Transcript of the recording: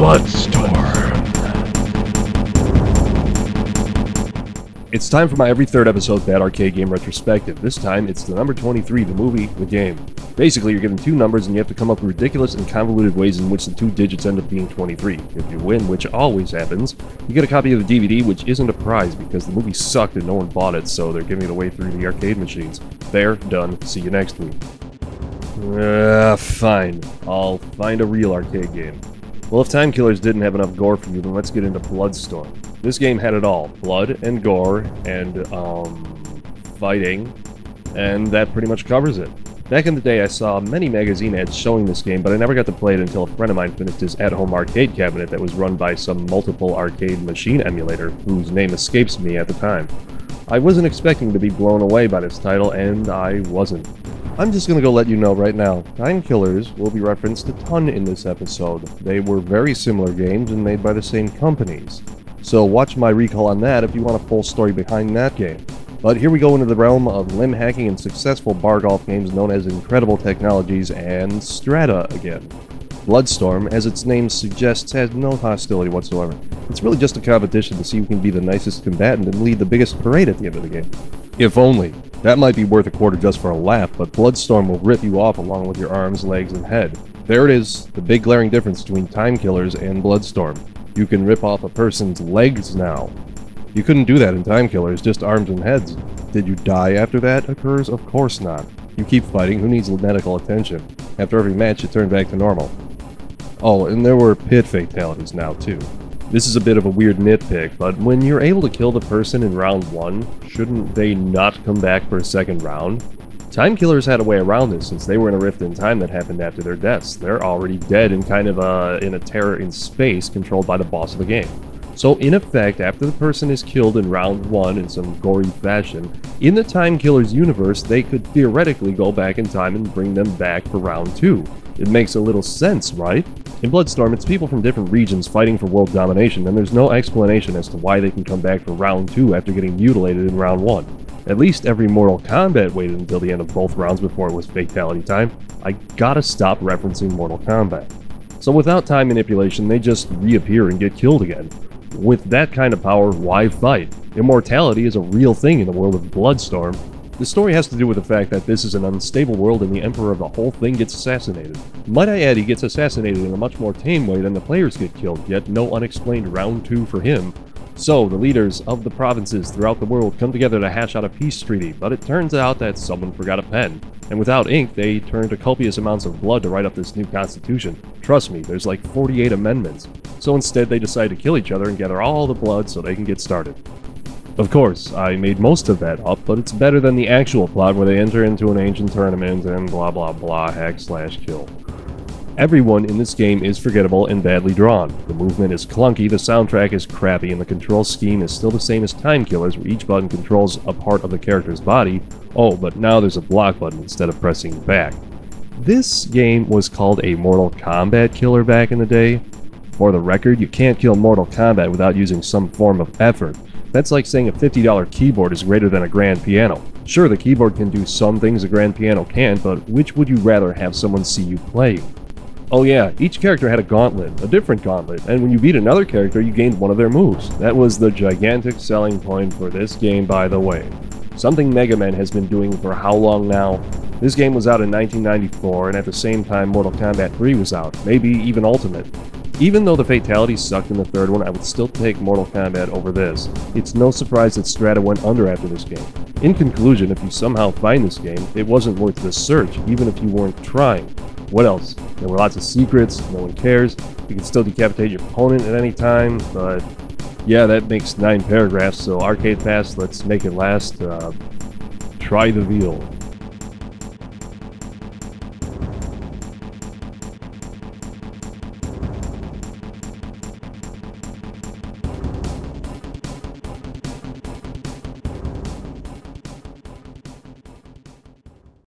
Bloodstorm. It's time for my every third episode Bad Arcade Game Retrospective. This time, it's the number 23, the movie, the game. Basically, you're given two numbers and you have to come up with ridiculous and convoluted ways in which the two digits end up being 23. If you win, which always happens, you get a copy of the DVD, which isn't a prize because the movie sucked and no one bought it, so they're giving it away through the arcade machines. There, done. See you next week. Fine. I'll find a real arcade game. Well, if Time Killers didn't have enough gore for you, then let's get into Bloodstorm. This game had it all. Blood and gore and, fighting, and that pretty much covers it. Back in the day, I saw many magazine ads showing this game, but I never got to play it until a friend of mine finished his at-home arcade cabinet that was run by some multiple arcade machine emulator, whose name escapes me at the time. I wasn't expecting to be blown away by this title, and I wasn't. I'm just gonna go let you know right now, Time Killers will be referenced a ton in this episode. They were very similar games and made by the same companies. So watch my recall on that if you want a full story behind that game. But here we go into the realm of limb hacking and successful bar golf games known as Incredible Technologies and Strata again. Bloodstorm, as its name suggests, has no hostility whatsoever. It's really just a competition to see who can be the nicest combatant and lead the biggest parade at the end of the game. If only. That might be worth a quarter just for a laugh, but Bloodstorm will rip you off along with your arms, legs, and head. There it is, the big glaring difference between Time Killers and Bloodstorm. You can rip off a person's legs now. You couldn't do that in Time Killers, just arms and heads. Did you die after that occurs? Of course not. You keep fighting, who needs medical attention? After every match, you turn back to normal. Oh, and there were pit fatalities now, too. This is a bit of a weird nitpick, but when you're able to kill the person in round 1, shouldn't they not come back for a second round? Time Killers had a way around this since they were in a rift in time that happened after their deaths. They're already dead and kind of in a terror in space controlled by the boss of the game. So in effect, after the person is killed in round 1 in some gory fashion, in the Time Killers universe, they could theoretically go back in time and bring them back for round 2. It makes a little sense, right? In Bloodstorm, it's people from different regions fighting for world domination, and there's no explanation as to why they can come back for round 2 after getting mutilated in round 1. At least every Mortal Kombat waited until the end of both rounds before it was fatality time. I gotta stop referencing Mortal Kombat. So without time manipulation, they just reappear and get killed again. With that kind of power, why fight? Immortality is a real thing in the world of Bloodstorm. The story has to do with the fact that this is an unstable world and the Emperor of the whole thing gets assassinated. Might I add, he gets assassinated in a much more tame way than the players get killed, yet no unexplained round 2 for him. So, the leaders of the provinces throughout the world come together to hash out a peace treaty, but it turns out that someone forgot a pen. And without ink, they turn to copious amounts of blood to write up this new constitution. Trust me, there's like 48 amendments. So instead they decide to kill each other and gather all the blood so they can get started. Of course, I made most of that up, but it's better than the actual plot where they enter into an ancient tournament and blah blah blah hack/kill. Everyone in this game is forgettable and badly drawn. The movement is clunky, the soundtrack is crappy, and the control scheme is still the same as Time Killers, where each button controls a part of the character's body. Oh, but now there's a block button instead of pressing back. This game was called a Mortal Kombat killer back in the day. For the record, you can't kill Mortal Kombat without using some form of effort. That's like saying a $50 keyboard is greater than a grand piano. Sure, the keyboard can do some things a grand piano can't, but which would you rather have someone see you play? Oh yeah, each character had a gauntlet, a different gauntlet, and when you beat another character, you gained one of their moves. That was the gigantic selling point for this game, by the way. Something Mega Man has been doing for how long now? This game was out in 1994, and at the same time Mortal Kombat 3 was out, maybe even Ultimate. Even though the fatalities sucked in the third one, I would still take Mortal Kombat over this. It's no surprise that Strata went under after this game. In conclusion, if you somehow find this game, it wasn't worth the search, even if you weren't trying. What else? There were lots of secrets, no one cares, you can still decapitate your opponent at any time, but yeah, that makes 9 paragraphs, so Arcade Pass, let's make it last. Try the veal.